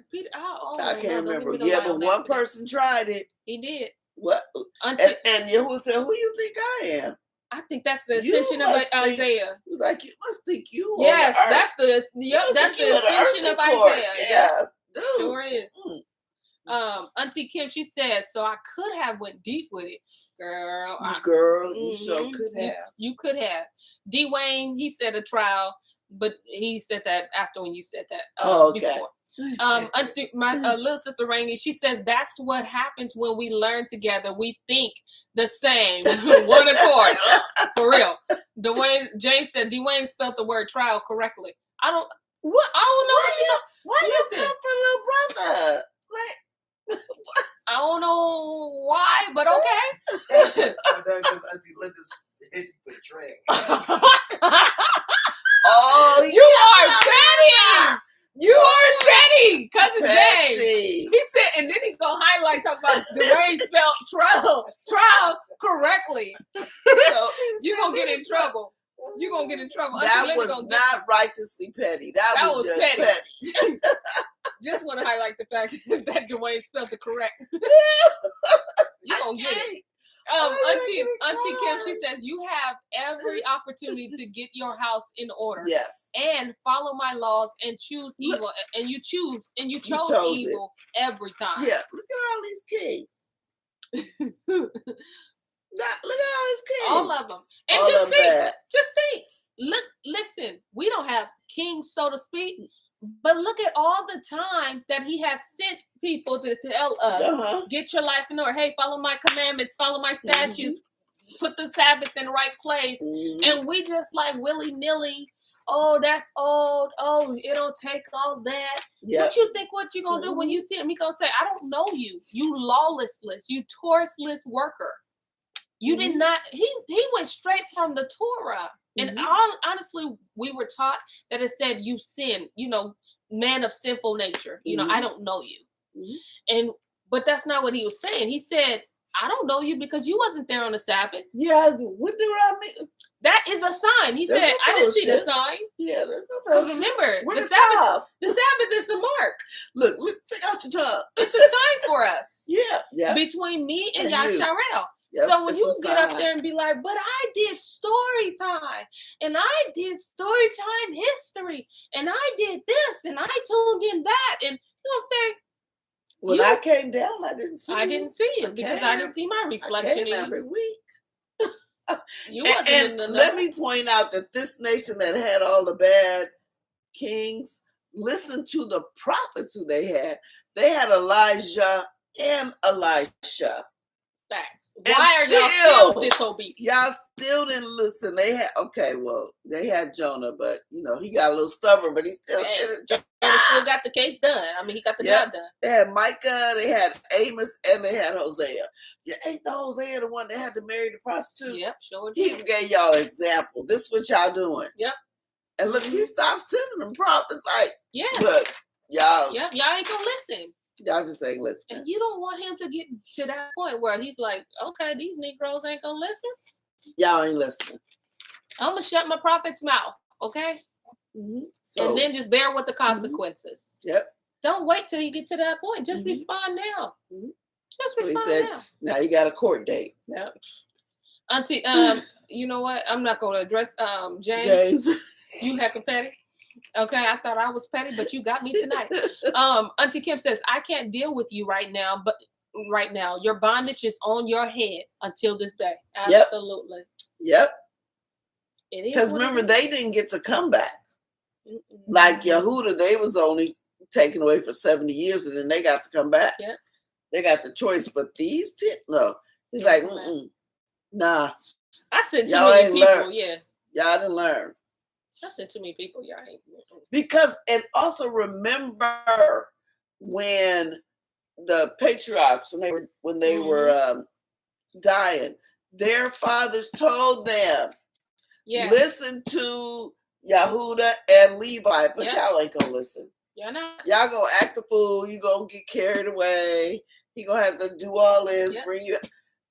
I can't remember. Yeah, but one person tried it. He did. What? And Yahuwah said, "Who you think I am?" I think that's the ascension of Isaiah. He was like, "You must think you." Yes, that's the ascension of Isaiah. Yeah, dude. Sure is. Auntie Kim, she said, so I could have went deep with it, girl. You so could have. You could have. D. Wayne, he said a trial, but he said that after when you said that before. Auntie, my little sister Rainey, she says that's what happens when we learn together. We think the same, one accord. For real. James said Dwayne spelled the word trial correctly. I don't know. Why you come for little brother? Like, I don't know why, but okay. Because Auntie Linda's betrayed. Oh, you are petty. You are petty, cousin James. He said, and then he's gonna highlight, talk about Dwayne spelled trial correctly. So you're gonna get in trouble. You're gonna get in trouble. That was not righteously petty. That was just petty. Just want to highlight the fact that Dwayne spelled it correct. You're gonna get it. Auntie Kim, she says, you have every opportunity to get your house in order. Yes. And follow my laws and choose evil. And you chose evil every time. Yeah. Look at all these kings. Look at all these kings. All of them. And all just think. Listen, we don't have kings, so to speak. But look at all the times that he has sent people to tell us, get your life in order. Hey, follow my commandments, follow my statutes, put the Sabbath in the right place. And we just like willy-nilly, oh, that's old. Oh, it don't take all that. What you think what you going to do when you see him? He going to say, I don't know you. You lawlessless, you Taurus-less worker. You did not, he went straight from the Torah. And honestly, we were taught that it said you sin, man of sinful nature. I don't know you. But that's not what he was saying. He said, I don't know you because you wasn't there on the Sabbath. Yeah, what do I mean? That is a sign. He said, I didn't see the sign. Yeah, there's no fellowship. Remember, the Sabbath is a mark. Look, take out your tongue. It's a sign for us. Yeah. Between me and Yawlllll. Yep, so when you get up there and be like, but I did story time and I did story time history and I did this and I tuned in that and when I came down, I didn't see you. I didn't see you because I didn't see my reflection in you. Every week. You wasn't in let me point out that this nation that had all the bad kings, listen to the prophets who they had. They had Elijah and Elisha. Facts. Why are y'all still disobedient? Y'all still didn't listen. They had Jonah, but he got a little stubborn, but he still still got the case done. I mean, he got the job done. They had Micah, they had Amos, and they had Hosea. Ain't the Hosea the one that had to marry the prostitute? Yep, sure. He gave y'all an example. This is what y'all doing. Yep. And look, he stopped sending them prophets. Like, yeah, look, y'all. Yep, y'all ain't gonna listen. Y'all just ain't listening. And you don't want him to get to that point where he's like, okay, these Negroes ain't gonna listen. Y'all ain't listening. I'm gonna shut my prophet's mouth, okay? And then just bear with the consequences. Yep. Don't wait till you get to that point. Just respond now. Just respond now you got a court date. Yep. Auntie, you know what? I'm not gonna address James. You heckin' petty. Okay, I thought I was petty, but you got me tonight. Auntie Kim says, I can't deal with you right now, but right now, your bondage is on your head until this day. Absolutely. Yep. Because remember, they didn't get to come back. Like Yehuda, they was only taken away for 70 years, and then they got to come back. Yep. They got the choice, but these no. He's like, nah. I said too many people, learned. Y'all didn't learn. I said too many people, y'all ain't. Because, and also remember when the patriarchs when they were dying, their fathers told them, listen to Yehuda and Levi, but y'all ain't gonna listen. Y'all not. Y'all gonna act a fool. You gonna get carried away. He gonna have to do all this, bring you.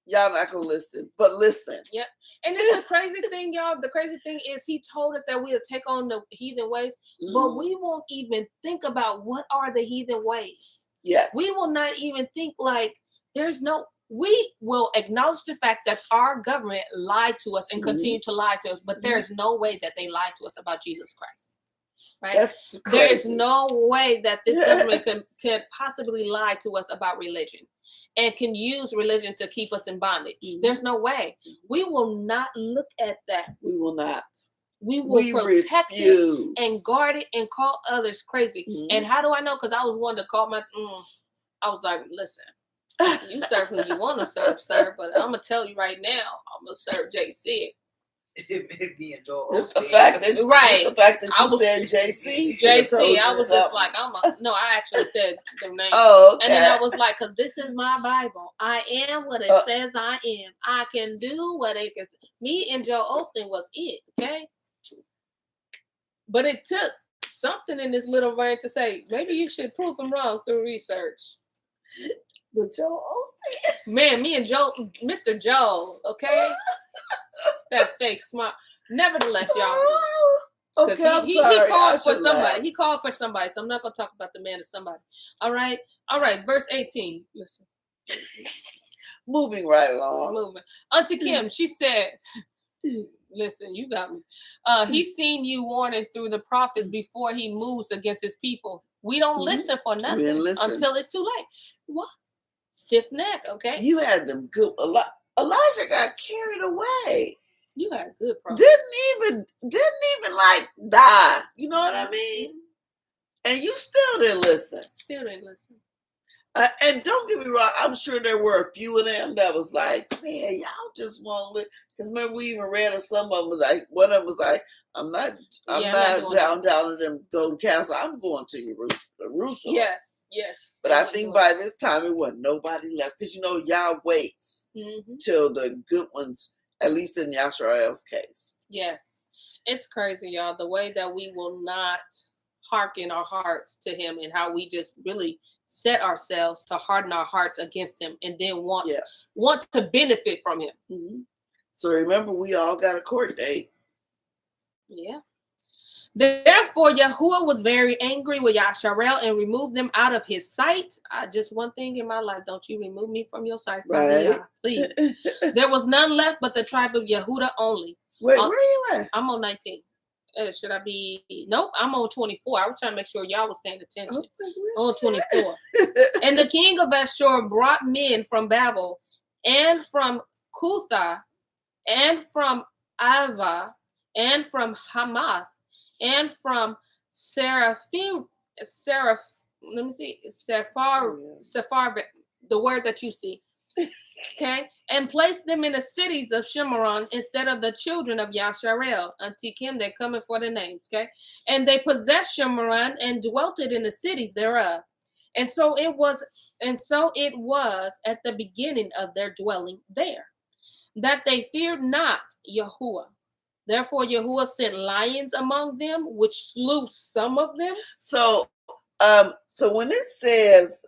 Y'all not gonna listen, but listen. Yep. And it's the crazy thing, y'all. The crazy thing is he told us that we'll take on the heathen ways, but we won't even think about what are the heathen ways. Yes. We will not even think like we will acknowledge the fact that our government lied to us and continue to lie to us, but there's no way that they lied to us about Jesus Christ. Right? That's crazy. There is no way that this government could possibly lie to us about religion and can use religion to keep us in bondage. There's no way. We will not look at that. We will not. We will protect it and guard it and call others crazy. And how do I know? Because I was one to call I was like, listen, you serve who you want to serve, sir, but I'm going to tell you right now, I'm going to serve JC. Me and Joel. Just the fact that you said JC. JC, I was just like, I actually said the name. Oh, okay. And then I was like, because this is my Bible. I am what it says I am. I can do what it can. Me and Joel Osteen was it, okay? But it took something in this little brain to say, maybe you should prove him wrong through research. But Joel Osteen. Man, me and Joel, Mr. Joel, okay? That fake smile. Nevertheless, y'all. Because he called for somebody. He called for somebody. So I'm not going to talk about the man or somebody. All right. Verse 18. Listen. Moving right along. Auntie Kim, she said, listen, you got me. He's seen you warning through the prophets before he moves against his people. We don't listen for nothing until it's too late. What? Stiff neck, okay? You had them good. Elijah got carried away. You had good problems. Didn't even like die. You know what I mean? And you still didn't listen. And don't get me wrong. I'm sure there were a few of them that was like, man, y'all just won't listen. Because remember, we even read of some of them was like, one of them was like, I'm not down to them golden castle. I'm going to Jerusalem. Yes. But I think by this time it wasn't nobody left. Because Yah waits till the good ones, at least in Yasharel's case. Yes. It's crazy, y'all. The way that we will not hearken our hearts to him and how we just really set ourselves to harden our hearts against him and then want to benefit from him. So remember, we all got a court date. Yeah. Therefore, Yahuwah was very angry with Yasharel and removed them out of his sight. Just one thing in my life, don't you remove me from your sight, right? Please. There was none left but the tribe of Yehuda only. Wait, where are you at? I'm on 19. Should I be? Nope, I'm on 24. I was trying to make sure y'all was paying attention. On 24. And the king of Ashur brought men from Babel and from Cutha and from Ava and from Hamath and from Sephar, the word that you see. Okay, and placed them in the cities of Shimron instead of the children of Yasharel. Auntie Kim, they're coming for the names. Okay, and they possessed Shimron and dwelt it in the cities thereof. And so it was at the beginning of their dwelling there, that they feared not Yahuwah. Therefore, Yahuwah sent lions among them, which slew some of them. So when it says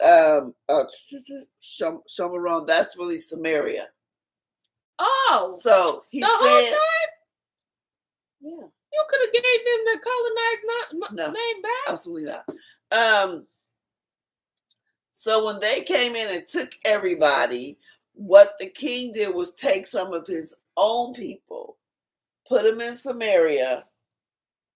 Shomron, that's really Samaria. Oh, so he the said, whole time? Yeah, you could have gave them the colonized name back. Absolutely not. So when they came in and took everybody, what the king did was take some of his own people, put them in Samaria,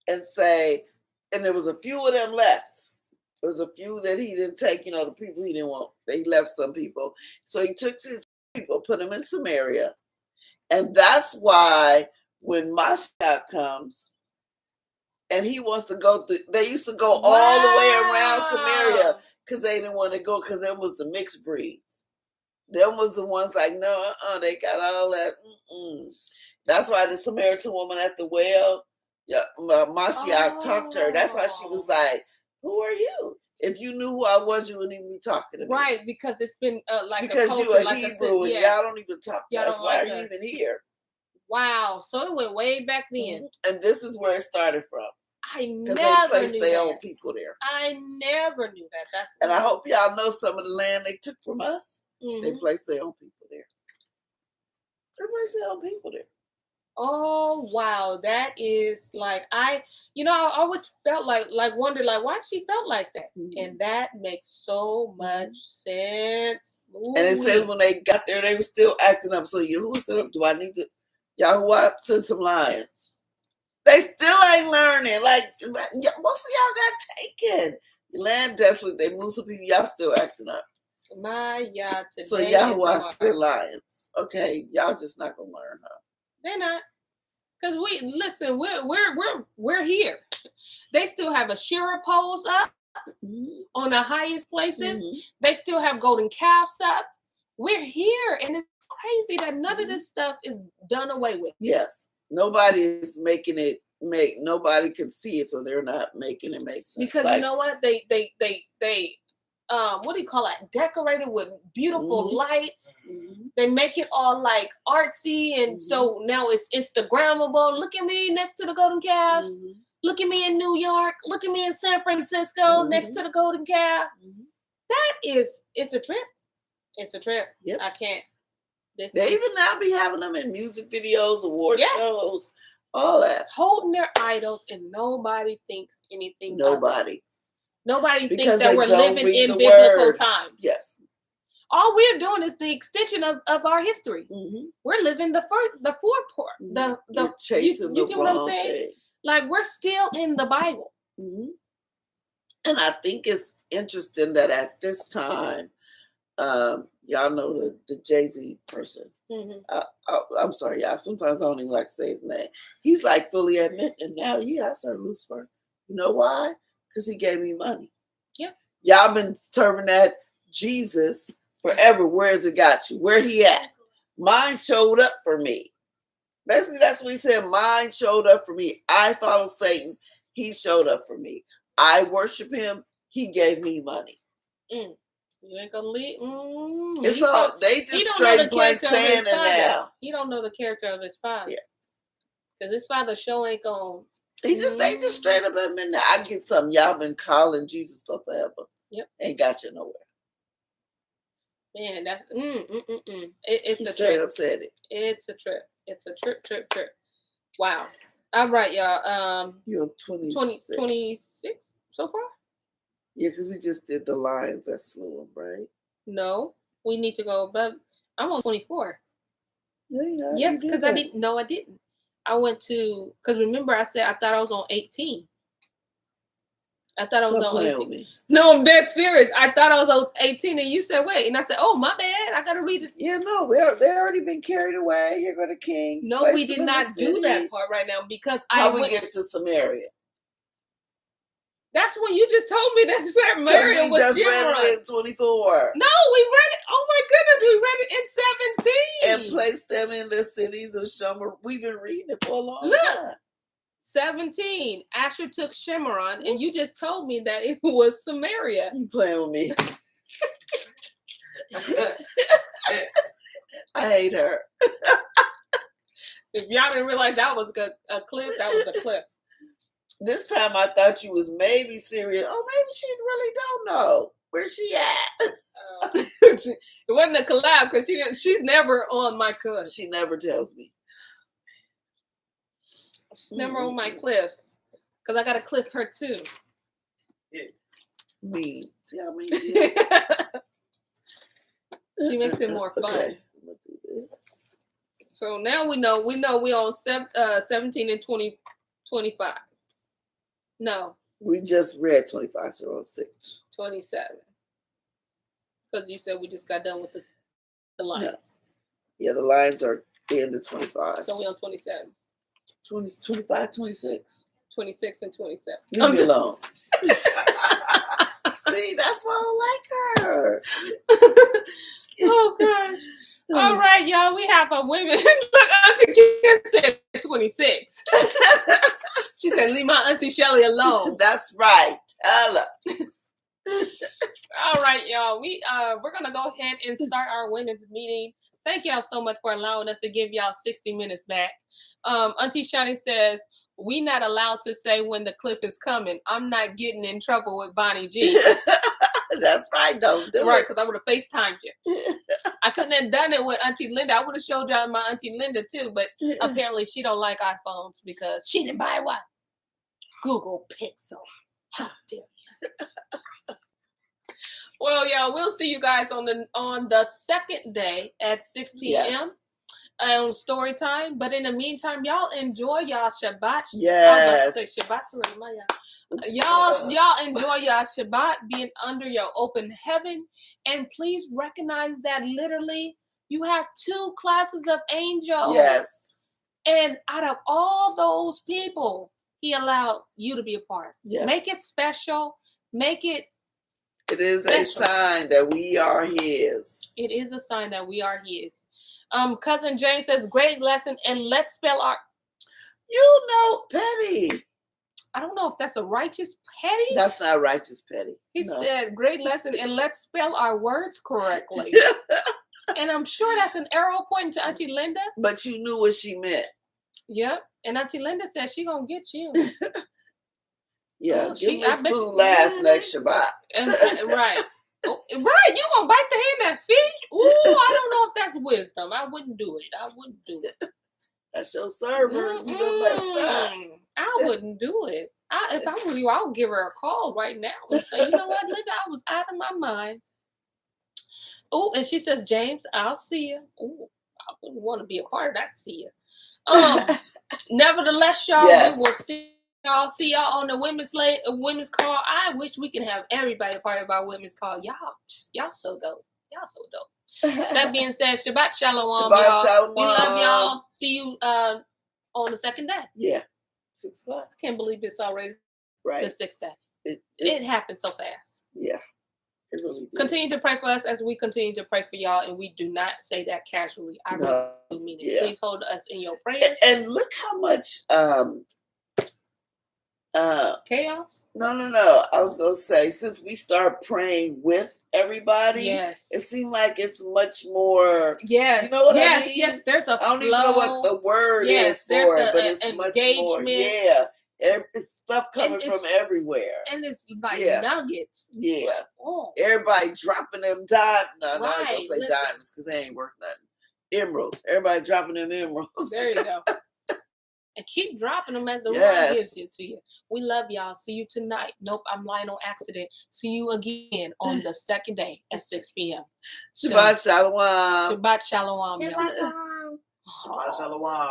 and say, and there was a few of them left. There was a few that he didn't take, the people he didn't want. He left some people. So he took his people, put them in Samaria. And that's why when Mashiach comes and he wants to go through, they used to go all the way around Samaria because they didn't want to go because them was the mixed breeds. Them was the ones like, no, they got all that. That's why the Samaritan woman at the well, Mashiach talked to her. That's why she was like, who are you? If you knew who I was, you wouldn't even be talking to me. Right, because it's been like because a culture, you a like Hebrew I said, and yeah. y'all don't even talk to Y'all us. don't Why like are you us. even here? Wow. So it went way back then. And this is where it started from. I Because never they placed knew their that. own people there. I never knew that. That's and I hope y'all know some of the land they took from us. Mm-hmm. They placed their own people there. They placed their own people there. Oh wow, that is like I always felt wondered why she felt like that, and that makes so much sense. Ooh-wee. And it says when they got there, they were still acting up. So Yahuwah said, "Do I need to? Yahuwah send some lions." They still ain't learning. Like most of y'all got taken. Land desolate. They moved some people. Y'all still acting up. My Yah today. So Yahuwah sent lions. Okay, y'all just not gonna learn, huh? They're not. Cause we're here. They still have Asherah poles up on the highest places. They still have golden calves up. We're here, and it's crazy that none of this stuff is done away with. Yes, nobody is making it make. Nobody can see it, so they're not making it make sense. Because you know what? They what do you call it? Decorated with beautiful lights. They make it all like artsy, and so now it's Instagrammable. Look at me next to the golden calves. Look at me in New York. Look at me in San Francisco next to the golden calf. It's a trip. It's a trip. Yep. I can't. They even now be having them in music videos, award shows, all that. Holding their idols, and nobody thinks anything. Nobody thinks that we're living in biblical times. Yes. All we're doing is the extension of our history. We're living the forepart. The chasing you get what I'm saying? Thing. Like we're still in the Bible. And I think it's interesting that at this time, y'all know the Jay-Z person. I'm sorry, y'all. Sometimes I don't even like to say his name. He's like fully admitting now, I serve Lucifer. You know why? Because he gave me money. Yep. Y'all been serving that Jesus forever. Where has it got you? Where he at? Mine showed up for me. Basically, that's what he said. Mine showed up for me. I follow Satan. He showed up for me. I worship him. He gave me money. You ain't gonna leave. It's all they just straight blank saying it now. He don't know the character of his father. Yeah. Because his father sure ain't gonna. They just straight up admit that. I get something. Y'all been calling Jesus for forever. Yep. Ain't got you nowhere. Man, that's It's he a straight trip. Up said it. It's a trip. It's a trip. Wow. All right, y'all. You're 26. 26 so far? Yeah, because we just did the lions that slew him, right? No, we need to go above. I'm on 24. No, yes, because I didn't. No, I didn't. I went to, because remember I said I thought I was on 18. I thought I was on 18. No, I'm dead serious. I thought I was on 18 and you said, wait. And I said, oh, my bad. I got to read it. Yeah, no, they already been carried away. Here go the king. No, we did not do that part right now because How we get to Samaria? That's when you just told me that Samaria was just read it in 24. No, we read it. Oh my goodness, we read it in 17. And placed them in the cities of Shomer. We've been reading it for a long time. 17. Asher took Shemaron, and you just told me that it was Samaria. You playing with me? I hate her. If y'all didn't realize that was a clip, that was a clip. This time I thought you was maybe serious. Oh, maybe she really don't know. Where's she at? It wasn't a collab because she's never on my clip. She never tells me. She's never on my cliffs because I got to clip her too. Mean. See how mean she is? She makes it more fun. Okay, I'm gonna do this. So now we know we on 17 and 20, 25. No. We just read 25, so we're on 6. 27. Because you said we just got done with the lines. No. Yeah, the lines are the end of 25. So we on 27. 25, 26. 26 and 27. Leave me alone. See, that's why I don't like her. Oh, gosh. All right, y'all. We have a women. Look, Auntie Kim said 26. She said, leave my Auntie Shelly alone. That's right. Tell her. All right, y'all. We're gonna go ahead and start our women's meeting. Thank y'all so much for allowing us to give y'all 60 minutes back. Auntie Shani says, we not allowed to say when the clip is coming. I'm not getting in trouble with Bonnie G. That's right, don't do Right, it. because I would have FaceTimed you. I couldn't have done it with Auntie Linda. I would have showed y'all my Auntie Linda too, but apparently she don't like iPhones because she didn't buy one. Google Pixel. How dare you? Well, y'all, we'll see you guys on the second day at 6 p.m. Yes. On story time. But in the meantime, y'all enjoy y'all Shabbat. Yes. I was about to say Shabbat. Y'all enjoy y'all Shabbat, being under your open heaven. And please recognize that literally you have 2 classes of angels. Yes. And out of all those people, he allowed you to be a part. Yes. Make it special. Make it It is special. a sign that we are his. It is a sign that we are his. Cousin Jane says, great lesson, and let's spell our... You know, petty. I don't know if that's a righteous petty. That's not righteous petty. He No. said, great lesson, and let's spell our words correctly. And I'm sure that's an arrow pointing to Auntie Linda. But you knew what she meant. Yep. And Auntie Linda said she gonna get you. Yeah, Oh, give me I this bet food you- last next Shabbat. Right. Oh, right, you gonna bite the hand that feeds you? Ooh, I don't know if that's wisdom. I wouldn't do it. That's your server. You done messed up. I wouldn't do it. If I were you, I would give her a call right now and say, you know what, Linda, I was out of my mind. Oh, and she says, James, I'll see you. Oh, I wouldn't want to be a part of that. See you. Nevertheless, y'all, Yes. we will see y'all on the women's call. I wish we could have everybody a part of our women's call. Y'all so dope. Y'all so dope. That being said, Shabbat Shalom, Shabbat y'all. Shalom. We love y'all. See you on the second day. Yeah. 6 o'clock. I can't believe it's already the Right. 6th day. It It's- happened so fast. Yeah. It really did. Continue to pray for us as we continue to pray for y'all, and we do not say that casually. I really do mean it. Yeah. Please hold us in your prayers. And look how much Chaos? No. I was gonna say, since we start praying with everybody, Yes. it seemed like it's much more. Yes. You know what I yes. mean? Yes. There's a I don't flow. even know what the word Yes, is there's for it, but a it's much more. engagement. Yeah. It's stuff coming And from everywhere. And it's like Yeah. nuggets. Yeah. Like, oh. Everybody dropping them diamonds. No, I'm not Right, gonna say listen. diamonds because they ain't worth nothing. Emeralds. Everybody dropping them emeralds. There you go. And keep dropping them as the Yes. Lord gives it to you. We love y'all. See you tonight. Nope, I'm lying on accident. See you again on the second day at 6 p.m. Shabbat Shalom. Shabbat Shalom, y'all. Shabbat Shalom.